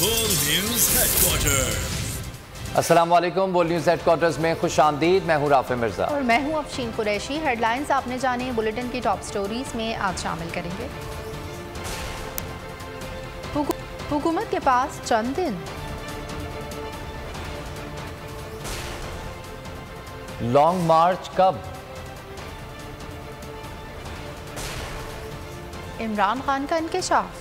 बोल news headquarter. अस्सलाम वालेकुम। बोल न्यूज हेडक्वार्टर्स में खुश आमदीद। मैं हूँ राफे मिर्जा और मैं हूँ अफशीन कुरैशी। हेडलाइंस आपने जाने बुलेटिन की टॉप स्टोरीज में आज शामिल करेंगे। हुकूमत के पास चंद दिन, लॉन्ग मार्च कब, इमरान खान का इंकशाफ,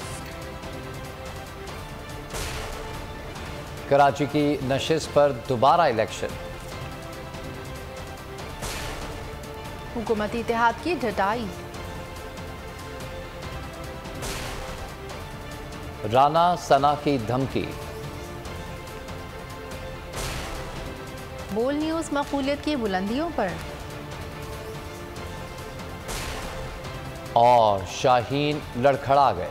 कराची की नशिस्त पर दोबारा इलेक्शन, हुकूमती इत्तेहाद की ढटाई, राना सना की धमकी, बोल न्यूज मकबूलियत की बुलंदियों पर और शाहीन लड़खड़ा गए।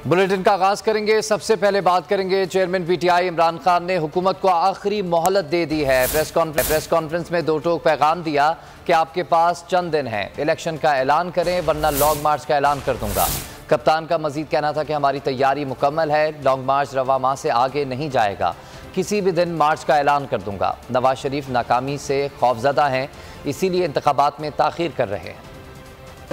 बुलेटिन का आगाज करेंगे। सबसे पहले बात करेंगे चेयरमैन पीटीआई इमरान खान ने हुकूमत को आखिरी मोहलत दे दी है। प्रेस कॉन्फ्रेंस में दो टोक पैगाम दिया कि आपके पास चंद दिन हैं, इलेक्शन का ऐलान करें वरना लॉन्ग मार्च का ऐलान कर दूंगा। कप्तान का मजीद कहना था कि हमारी तैयारी मुकम्मल है, लॉन्ग मार्च रवा माह से आगे नहीं जाएगा, किसी भी दिन मार्च का ऐलान कर दूंगा। नवाज शरीफ नाकामी से खौफजदा हैं, इसीलिए इंतखाबात में ताखीर कर रहे हैं।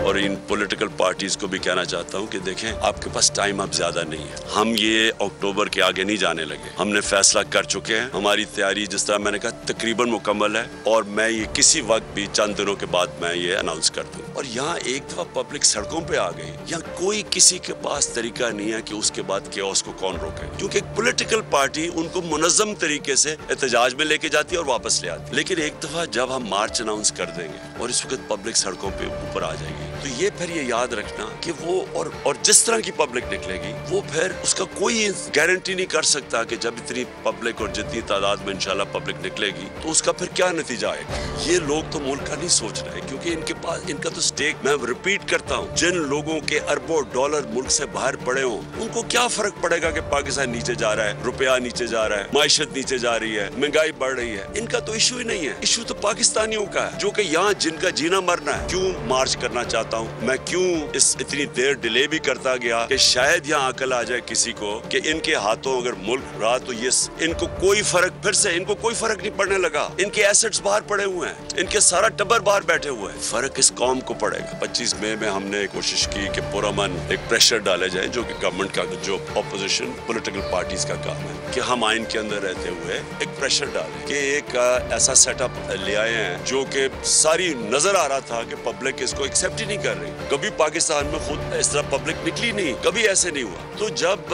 और इन पॉलिटिकल पार्टीज को भी कहना चाहता हूं कि देखें, आपके पास टाइम अब ज्यादा नहीं है। हम ये अक्टूबर के आगे नहीं जाने लगे, हमने फैसला कर चुके हैं। हमारी तैयारी जिस तरह मैंने कहा तकरीबन मुकम्मल है और मैं ये किसी वक्त भी चंद दिनों के बाद मैं ये अनाउंस कर दूं। और यहाँ एक दफा पब्लिक सड़कों पे आ गई, यहाँ कोई किसी के पास तरीका नहीं है कि उसके बाद केओस को कौन रोके, क्योंकि एक पॉलिटिकल पार्टी उनको मुनज़्ज़म तरीके से एहतजाज में लेके जाती है और वापस ले आती है। लेकिन एक दफा जब हम मार्च अनाउंस कर देंगे और इस वक्त पब्लिक सड़कों पे ऊपर आ जाएगी, तो ये फिर ये याद रखना कि वो और जिस तरह की पब्लिक निकलेगी वो फिर उसका कोई गारंटी नहीं कर सकता कि जब इतनी पब्लिक और जितनी तादाद में इंशाल्लाह पब्लिक निकलेगी तो उसका फिर क्या नतीजा आएगा। ये लोग तो मुल्क का नहीं सोच रहे, क्योंकि इनके पास इनका तो स्टेक, मैं रिपीट करता हूँ, जिन लोगों के अरबों डॉलर मुल्क से बाहर पड़े हों उनको क्या फर्क पड़ेगा कि पाकिस्तान नीचे जा रहा है, रुपया नीचे जा रहा है, माइशत नीचे जा रही है, महंगाई बढ़ रही है। इनका तो इशू ही नहीं है, इशू तो पाकिस्तानियों का है जो कि यहाँ जिनका जीना मरना है। क्यों मार्च करना चाहता हूँ मैं, क्यों इस इतनी देर डिले भी करता गया कि शायद यहाँ अकल आ जाए किसी को कि इनके हाथों अगर मुल्क रहा तो ये इनको कोई फर्क, फिर से इनको कोई फर्क नहीं पड़ने लगा। इनके एसेट्स बाहर पड़े हुए हैं, इनके सारा टब्बर बाहर बैठे हुए हैं, फर्क इस कौम को पड़ेगा। 25 मई में हमने कोशिश की कि पुरअमन एक प्रेशर डाले जाए, जो कि गवर्नमेंट का, जो अपोजिशन पॉलिटिकल पार्टीज का काम है कि हम आइन के अंदर रहते हुए एक प्रेशर डालें कि एक ऐसा सेटअप ले आए हैं जो कि सारी नजर आ रहा था कि पब्लिक इसको एक्सेप्ट ही नहीं कर रही। कभी पाकिस्तान में खुद इस तरह पब्लिक निकली नहीं, कभी ऐसे नहीं हुआ। तो जब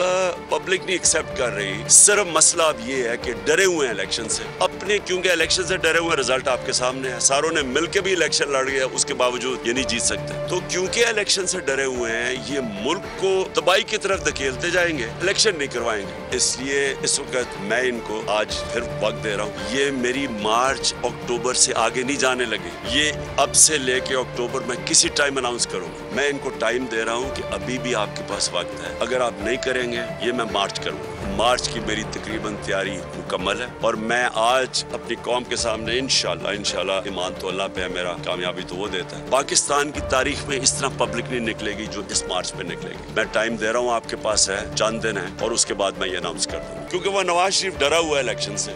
पब्लिक नहीं एक्सेप्ट कर रही, सिर्फ मसला अब ये है कि डरे हुए हैं इलेक्शन से अपने, क्योंकि इलेक्शन से डरे हुए, रिजल्ट आपके सामने है, सारों ने मिलकर भी इलेक्शन लड़ गया, उसके बावजूद ये नहीं जीत सकते। तो क्योंकि इलेक्शन से डरे हुए हैं, ये मुल्क को तबाही की तरफ धकेलते जाएंगे, इलेक्शन नहीं करवाएंगे। इसलिए इस वक्त मैं इनको आज फिर वक्त दे रहा हूँ, ये मेरी मार्च अक्टूबर से आगे नहीं जाने लगे, ये अब से लेके अक्टूबर में किसी टाइम अनाउंस करूंगा। मैं इनको टाइम दे रहा हूं कि अभी भी आपके पास वक्त है, अगर आप नहीं करेंगे ये मैं मार्च करूंगा। मार्च की मेरी तकरीबन तैयारी मुकम्मल है और मैं आज अपनी कौम के सामने इंशाल्लाह ईमान तो अल्लाह पे है मेरा, कामयाबी तो वो देता है। पाकिस्तान की तारीख में इस तरह पब्लिक नहीं निकलेगी जो इस मार्च पे निकलेगी। मैं टाइम दे रहा हूँ, आपके पास है, चंद दिन है और उसके बाद मैं ये अनाउंस कर दूंगा, क्योंकि वो नवाज शरीफ डरा हुआ है इलेक्शन से।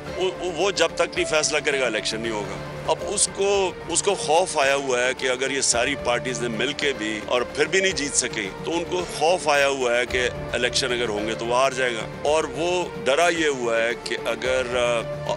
वो जब तक नहीं फैसला करेगा इलेक्शन नहीं होगा। अब उसको खौफ आया हुआ है कि अगर ये सारी पार्टीज ने मिलके भी और फिर भी नहीं जीत सकी, तो उनको खौफ आया हुआ है कि इलेक्शन अगर होंगे तो वो हार जाएगा। और वो डरा ये हुआ है कि अगर,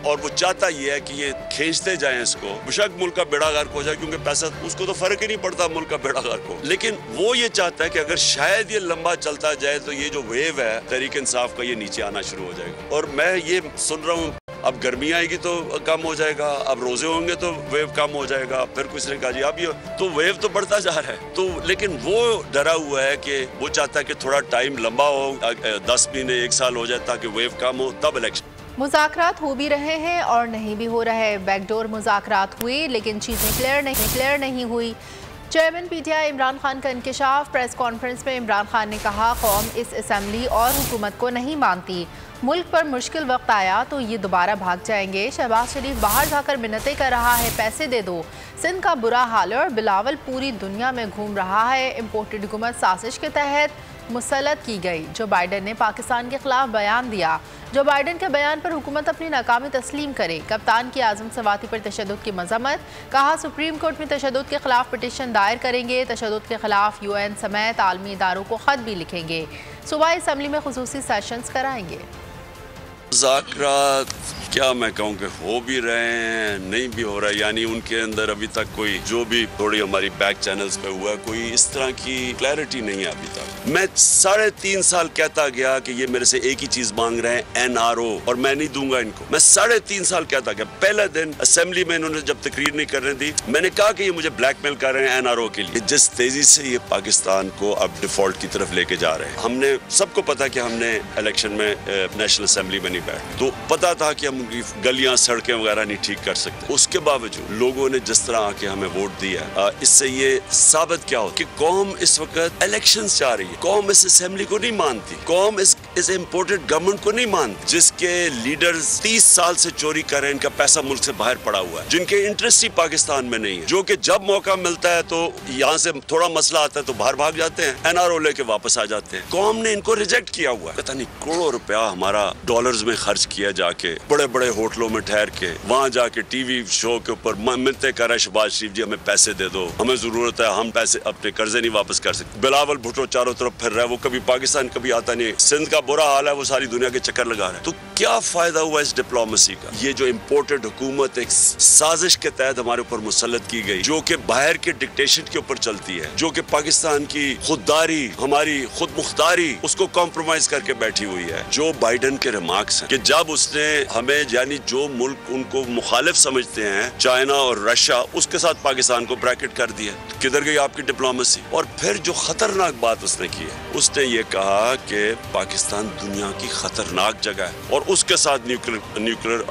और वो चाहता ये है कि ये खींचते जाएं इसको, बेशक मुल्क का बेड़ा गर्क हो जाए, क्योंकि पैसा उसको तो फर्क ही नहीं पड़ता मुल्क का बेड़ा गर्क हो। लेकिन वो ये चाहता है कि अगर शायद ये लंबा चलता जाए तो ये जो वेव है तहरीक इंसाफ का, ये नीचे आना शुरू हो जाएगा। और मैं ये सुन रहा हूँ, अब गर्मी आएगी तो कम हो जाएगा, अब रोजे होंगे तो वेव कम हो जाएगा, फिर कुछ ने कहा जी अब ये तो वेव तो बढ़ता जा रहा है। तो लेकिन वो डरा हुआ है कि वो चाहता है कि थोड़ा टाइम लंबा हो, 10 महीने 1 साल हो जाए ताकि वेव कम हो, तब इलेक्शन। मुज़ाकरात हो भी रहे हैं और नहीं भी हो रहे। बैकडोर मुज़ाकरात हुए लेकिन चीज़ें क्लियर नहीं हुई। चेयरमैन पीटीआई इमरान खान का इंकशाफ। प्रेस कॉन्फ्रेंस में इमरान खान ने कहा, कौम इस असम्बली और हुकूमत को नहीं मानती, मुल्क पर मुश्किल वक्त आया तो ये दोबारा भाग जाएंगे। शहबाज शरीफ बाहर जाकर मिन्नतें कर रहा है, पैसे दे दो। सिंध का बुरा हाल है और बिलावल पूरी दुनिया में घूम रहा है। इम्पोर्टेड हुकूमत साजिश के तहत मुसल्लत की गई। जो बाइडन ने पाकिस्तान के खिलाफ बयान दिया। जो बाइडन के बयान पर हुकूमत अपनी नाकामी तस्लीम करे। कप्तान की आज़म सवाती पर तशद्दुद की मजम्मत। कहा सुप्रीम कोर्ट में तशद्दुद के खिलाफ पिटीशन दायर करेंगे। तशद्दुद के खिलाफ UN समेत आलमी इदारों को खत भी लिखेंगे। सूबाई असम्बली में खुसूसी सेशंस कराएंगे। मुज़ाकरात क्या मैं कहूँ कि हो भी रहे हैं, नहीं भी हो रहा है, यानी उनके अंदर अभी तक कोई जो भी थोड़ी हमारी बैक चैनल्स पे हुआ कोई इस तरह की क्लैरिटी नहीं है अभी तक। मैं 3.5 साल कहता गया कि ये मेरे से एक ही चीज मांग रहे हैं, NRO, और मैं नहीं दूंगा इनको। मैं 3.5 साल कहता गया। पहले दिन असेंबली में इन्होंने जब तकरीर नहीं करने दी, मैंने कहा कि ये मुझे ब्लैकमेल कर रहे हैं NRO के लिए। जिस तेजी से ये पाकिस्तान को अब डिफॉल्ट की तरफ लेके जा रहे हैं, हमने सबको पता कि हमने इलेक्शन में नेशनल असेंबली में नहीं बैठ, तो पता था कि हम उनकी गलियां सड़कें वगैरह नहीं ठीक कर सकते। उसके बावजूद लोगों ने जिस तरह आके हमें वोट दिया, इससे ये साबित क्या हो कि कौम इस वक्त इलेक्शंस जा रही है। कौम इस असेंबली को नहीं मानती, कौम इस इम्पोर्टेड गवर्नमेंट को नहीं मानती, जिसके लीडर्स 30 साल से चोरी कर रहे हैं, इनका पैसा मुल्क से बाहर पड़ा हुआ है, जिनके इंटरेस्ट ही पाकिस्तान में नहीं है, जो कि जब मौका मिलता है तो यहाँ से थोड़ा मसला आता है तो बाहर भाग जाते हैं, NRO लेके वापस आ जाते हैं। कौम ने इनको रिजेक्ट किया हुआ है। पता नहीं करोड़ों रुपया हमारा डॉलर्स में खर्च किया जाके, बड़े बड़े होटलों में ठहर के, वहां जाके टीवी शो के ऊपर मिलते कर रहे शहबाज शरीफ जी हमें पैसे दे दो, हमें जरूरत है, हम पैसे अपने कर्जे नहीं वापस कर सकते। बिलावल भुट्टो चारों तरफ फिर रहा है, वो कभी पाकिस्तान कभी आता नहीं। सिंध का बुरा हाल है, वो सारी दुनिया के चक्कर लगा रहा है। तो क्या फायदा हुआ इस डिप्लोमेसी का? ये जो इम्पोर्टेड हुकूमत एक साजिश के तहत हमारे ऊपर मुसल्लत की गई, जो कि बाहर के डिक्टेशन के ऊपर चलती है, जो कि पाकिस्तान की खुददारी, हमारी खुद मुख्तारी, उसको कॉम्प्रोमाइज करके बैठी हुई है। जो बाइडन के रिमार्क्स हैं कि जब उसने हमें, यानी जो मुल्क उनको मुखालिफ समझते हैं, चाइना और रशिया, उसके साथ पाकिस्तान को ब्रैकेट कर दिया, तो किधर गई आपकी डिप्लोमेसी? और फिर जो खतरनाक बात उसने की है, उसने ये कहा कि पाकिस्तान दुनिया की खतरनाक जगह है, और उसके साथ न्यूक्लियर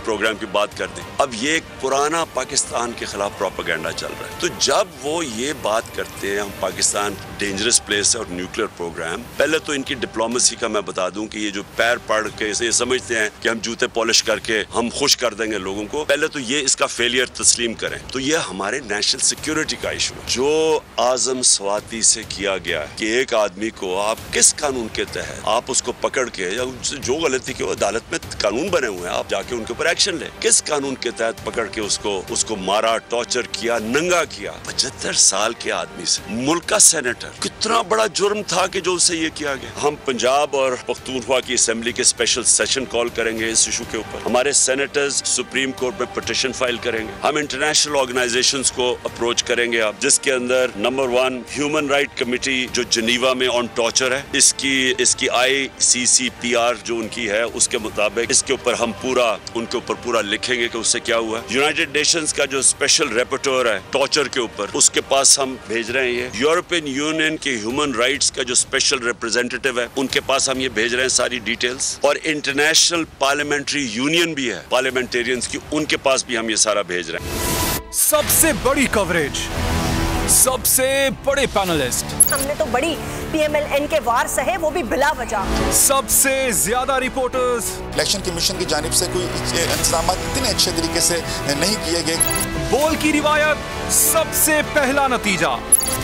प्रोग्राम की बात कर दी। अब ये एक पुराना पाकिस्तान के खिलाफ प्रोपेगेंडा चल रहा है। तो जब वो ये बात करते हैं हम पाकिस्तान डेंजरस प्लेस है और न्यूक्लियर प्रोग्राम, पहले तो इनकी डिप्लोमेसी का मैं बता दूं कि ये जो पैर पड़ के ये समझते हैं कि हम जूते पॉलिश करके हम खुश कर देंगे लोगों को, पहले तो ये इसका फेलियर तस्लीम करें। तो ये हमारे नेशनल सिक्योरिटी का इशू है, जो आज़म सवाती से किया गया है कि एक आदमी को आप किस कानून के तहत आप उसको पकड़ के, या जो गलती की अदालत में कानून बने हुए हैं, आप जाके उनके ऊपर एक्शन ले, किस कानून के तहत पकड़ के उसको मारा, टॉर्चर किया, नंगा किया। 75 साल के आदमी से, मुल्क का सेनेटर, कितना बड़ा जुर्म था कि जो उससे ये किया गया। हम पंजाब और पख्तूनख्वा की असेंबली के स्पेशल सेशन कॉल करेंगे इस इशू के ऊपर। हमारे सेनेटर्स सुप्रीम कोर्ट में पिटीशन फाइल करेंगे। हम इंटरनेशनल ऑर्गेनाइजेशंस को अप्रोच करेंगे, आप जिसके अंदर नंबर 1 ह्यूमन राइट कमेटी जो जिनीवा में ऑन टॉर्चर है, इसकी ICCPR जो उनकी है, उसके मुताबिक इसके ऊपर हम उनके ऊपर पूरा लिखेंगे कि उससे क्या हुआ। यूनाइटेड नेशंस का जो स्पेशल रेपोर्टर है टॉर्चर के ऊपर, उसके पास हम भेज रहे हैं ये। यूरोपियन यूनियन के ह्यूमन राइट्स का जो स्पेशल रिप्रेजेंटेटिव है, उनके पास हम ये भेज रहे हैं सारी डिटेल्स। और इंटरनेशनल पार्लियामेंट्री यूनियन भी है पार्लियामेंटेरियंस की, उनके पास भी हम ये सारा भेज रहे हैं। सबसे बड़ी कवरेज, सबसे बड़े पैनलिस्ट, हमने तो बड़ी PMLN के वार सहे, वो भी बिला वजह। सबसे ज्यादा रिपोर्टर्स। इलेक्शन कमीशन की जानिब से कोई इंतजाम इतने अच्छे तरीके से नहीं किए गए। बोल की रिवायत, सबसे पहला नतीजा।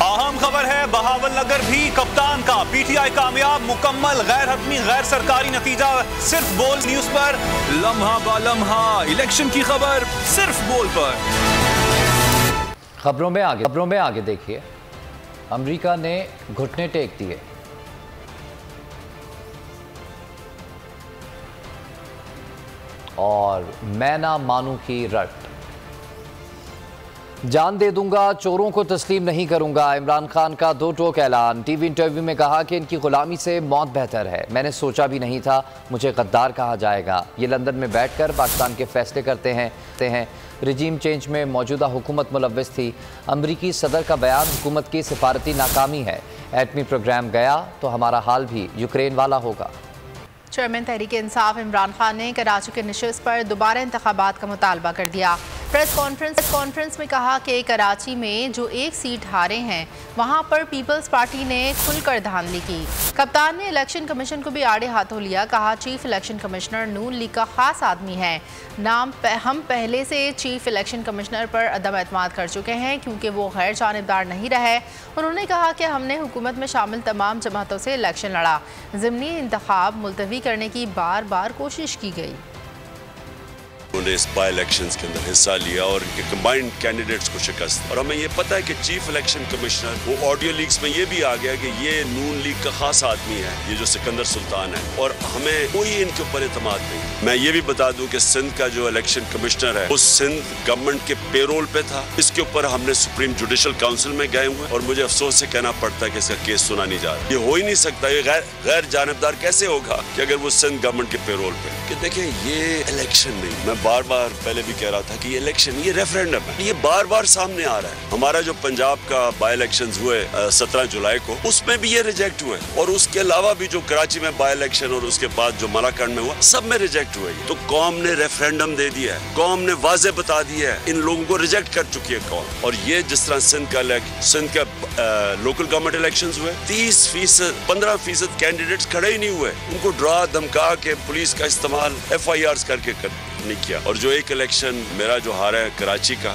अहम खबर है बहावलनगर भी कप्तान का PTI कामयाब, मुकम्मल गैर हतमी गैर सरकारी नतीजा सिर्फ बोल न्यूज पर। लम्हा बा लम्हा इलेक्शन की खबर सिर्फ बोल पर। खबरों में आगे देखिए, अमेरिका ने घुटने टेक दिए। और मैं ना मानू की रट, जान दे दूंगा, चोरों को तस्लीम नहीं करूंगा। इमरान खान का दो टोक ऐलान। टीवी इंटरव्यू में कहा कि इनकी गुलामी से मौत बेहतर है। मैंने सोचा भी नहीं था मुझे गद्दार कहा जाएगा। ये लंदन में बैठकर पाकिस्तान के फैसले करते हैं। रिजीम चेंज में मौजूदा हुकूमत मुलव्वस थी। अमरीकी सदर का बयान हुकूमत की सिफारती नाकामी है। एटमी प्रोग्राम गया तो हमारा हाल भी यूक्रेन वाला होगा। चेयरमैन तहरीक इंसाफ इमरान खान ने कराची के नशिस्त पर दोबारा इंतखाबात का मुतालबा कर दिया। प्रेस कॉन्फ्रेंस में कहा कि कराची में जो एक सीट हारे हैं वहां पर पीपल्स पार्टी ने खुलकर धांधली की। कप्तान ने इलेक्शन कमीशन को भी आड़े हाथों लिया। कहा चीफ इलेक्शन कमिश्नर नून लीग का खास आदमी है। हम पहले से चीफ इलेक्शन कमिश्नर पर अदम एतमाद कर चुके हैं क्योंकि वो गैर जानिबदार नहीं रहे। उन्होंने कहा कि हमने हुकूमत में शामिल तमाम जमातों से इलेक्शन लड़ा। ज़िमनी इंतखाब मुलतवी करने की बार बार कोशिश की गई। उन्होंने इस बाई इलेक्शंस के अंदर हिस्सा लिया और इनके कंबाइंड कैंडिडेट्स को शिकस्त। और हमें ये पता है कि चीफ इलेक्शन कमिश्नर वो ऑडियो लीक्स में ये भी आ गया कि ये नून लीग का खास आदमी है, ये जो सिकंदर सुल्तान है, और हमें कोई इनके ऊपर एतमाद नहीं। मैं ये भी बता दूं कि सिंध का जो इलेक्शन कमिश्नर है वो सिंध गवर्नमेंट के पेरोल पे था। इसके ऊपर हमने सुप्रीम जुडिशल काउंसिल में गए हुए और मुझे अफसोस से कहना पड़ता है कि इसका केस सुना नहीं जा रहा। ये हो ही नहीं सकता। ये गैर जानिबदार कैसे होगा कि अगर वो सिंध गवर्नमेंट के पेरोल पे कि देखें ये इलेक्शन नहीं, मैं बार बार पहले भी कह रहा था कि ये इलेक्शन, ये रेफरेंडम है, ये बार बार सामने आ रहा है। हमारा जो पंजाब का बाई इलेक्शंस हुए 17 जुलाई को, उसमें भी ये रिजेक्ट हुए और उसके अलावा भी जो कराची में बाई इलेक्शन और उसके बाद जो मलाकंड में हुआ, सब में रिजेक्ट हुए। तो कौम ने रेफरेंडम दे दिया है, कौम ने वाजे बता दिया है, इन लोगों को रिजेक्ट कर चुकी है कौम। और ये जिस तरह सिंध का लोकल गवर्नमेंट इलेक्शंस हुए, 30%, 15% कैंडिडेट्स खड़े ही नहीं हुए। उनको डरा धमका के पुलिस का इस्तेमाल FIRs करके नहीं किया। और जो एक इलेक्शन मेरा जो हारा है कराची का,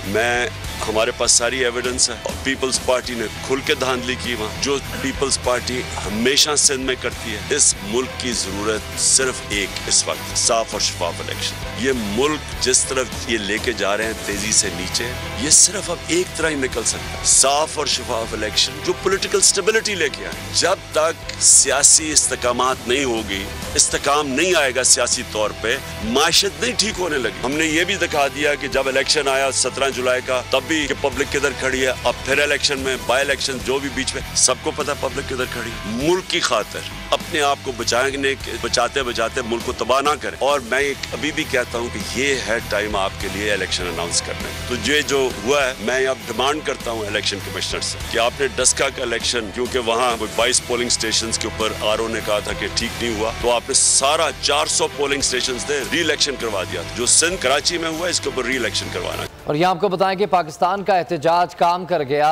हमारे पास सारी एविडेंस है और पीपल्स पार्टी ने खुल के धांधली की वहाँ, जो पीपल्स पार्टी हमेशा सिंध में करती है। इस मुल्क की जरूरत सिर्फ एक इस वक्त साफ और शफाफ इलेक्शन। ये मुल्क जिस तरफ ये लेके जा रहे हैं तेजी से नीचे, ये सिर्फ अब एक तरह ही निकल सकता है, साफ और शफाफ इलेक्शन जो पॉलिटिकल स्टेबिलिटी लेके आए। जब तक सियासी इस्तेकामात नहीं होगी, इस्तेकाम नहीं आएगा सियासी तौर पे, माशत नहीं ठीक होने लगी। हमने ये भी दिखा दिया कि जब इलेक्शन आया 17 जुलाई का, तब भी कि पब्लिक किधर खड़ी है। अब फिर इलेक्शन में बाई इलेक्शन जो भी बीच में, सबको पता पब्लिक किधर खड़ी। मुल्क की खातिर अपने आप को बचाते बचाते मुल्क को तबाह ना करें। और मैं अभी भी कहता हूँ कि ये है टाइम आपके लिए इलेक्शन अनाउंस करने। तो ये जो हुआ है, मैं अब डिमांड करता हूँ इलेक्शन कमिश्नर से कि आपने डस्का का इलेक्शन, क्योंकि वहाँ 22 पोलिंग स्टेशन के ऊपर RO ने कहा था कि ठीक नहीं हुआ, तो आपने सारा 400 पोलिंग स्टेशन से री इलेक्शन करवा दिया। जो सिंध कराची में हुआ, इसके ऊपर री इलेक्शन करवाना। और यहाँ आपको बताएं कि पाकिस्तान का एहतजाज काम कर गया।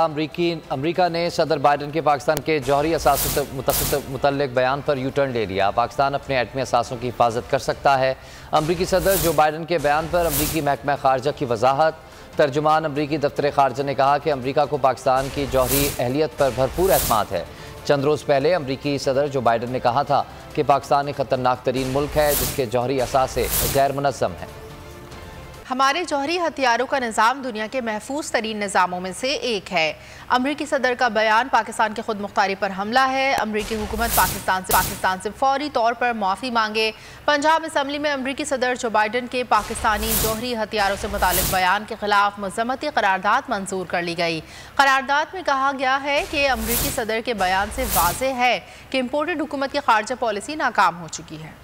अमरीका ने सदर बाइडन के पाकिस्तान के जौहरी असासों से मुतल्लिक बयान पर यू टर्न ले लिया। पाकिस्तान अपने एटमी असासों की हिफाजत कर सकता है। अमरीकी सदर जो बाइडन के बयान पर अमरीकी महकमा खारजा की वजाहत। तर्जुमान अमरीकी दफ्तर खारजा ने कहा कि अमरीका को पाकिस्तान की जौहरी अहलियत पर भरपूर एतमाद है। चंद रोज़ पहले अमरीकी सदर जो बाइडन ने कहा था कि पाकिस्तान एक खतरनाक तरीन मुल्क है जिसके जौहरी असासे गैर मुनज़्ज़म हैं। हमारे जौहरी हथियारों का निज़ाम दुनिया के महफूज तरीन निज़ामों में से एक है। अमरीकी सदर का बयान पाकिस्तान की खुद मुख्तारी पर हमला है। अमरीकी हुकूमत पाकिस्तान से फौरी तौर पर माफ़ी मांगे। पंजाब असम्बली में अमरीकी सदर जो बाइडन के पाकिस्तानी जौहरी हथियारों से मुतालिक बयान के खिलाफ मज़म्मती करारदाद मंजूर कर ली गई। करारदाद में कहा गया है कि अमरीकी सदर के बयान से वाज़ेह है कि इम्पोर्टेड हुकूमत की खारजा पॉलिसी नाकाम हो चुकी है।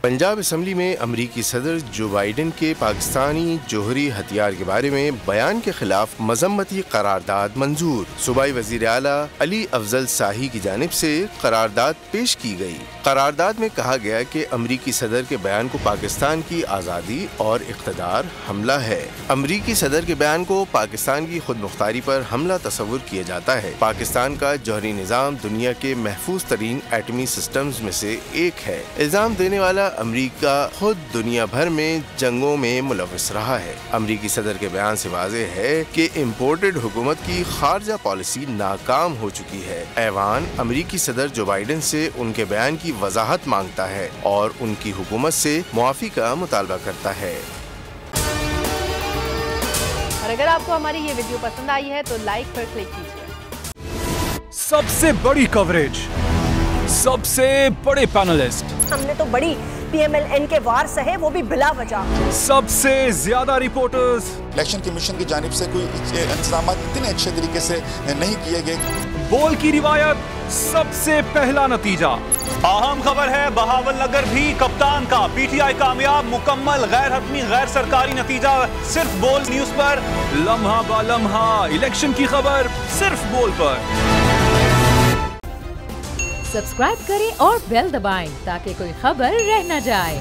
पंजाब असम्बली में अमरीकी सदर जो बाइडन के पाकिस्तानी जौहरी हथियार के बारे में बयान के खिलाफ मजम्मती करारदाद मंजूर। सूबाई वजीर आला अली अफजल शाही की जानिब से करारदाद पेश की गई। करारदाद में कहा गया कि अमरीकी सदर के बयान को पाकिस्तान की आज़ादी और इक़्तिदार हमला है। अमरीकी सदर के बयान को पाकिस्तान की खुद मुख्तारी पर हमला तस्वुर किया जाता है। पाकिस्तान का जौहरी निज़ाम दुनिया के महफूज तरीन एटमी सिस्टम्स में से एक है। इल्ज़ाम देने वाला अमरीका खुद दुनिया भर में जंगों में मुलविस रहा है। अमरीकी सदर के बयान से वाज़ेह है कि इम्पोर्टेड हुकूमत की खारजा पॉलिसी नाकाम हो चुकी है। ऐवान अमरीकी सदर जो बाइडन से उनके बयान की वजाहत मांगता है और उनकी हुकूमत से मुआफ़ी का मुतालबा करता है। और अगर आपको हमारी ये वीडियो पसंद आई है तो लाइक पर क्लिक कीजिए। सबसे बड़ी कवरेज, सबसे बड़े पैनलिस्ट, हमने तो बड़ी PMLN के वार सहे, वो भी बिला वजह। सबसे ज्यादा रिपोर्टर्स। इलेक्शन कमीशन की जानिब से कोई इंतजाम इतने अच्छे तरीके से नहीं किए गए। बोल की रिवायत, सबसे पहला नतीजा। अहम खबर है बहावल नगर भी कप्तान का, PTI कामयाब, मुकम्मल गैर हतमी गैर सरकारी नतीजा सिर्फ बोल न्यूज पर। लम्हा बा लम्हा इलेक्शन की खबर सिर्फ बोल पर। सब्सक्राइब करें और बेल दबाएं ताकि कोई खबर रह न जाए।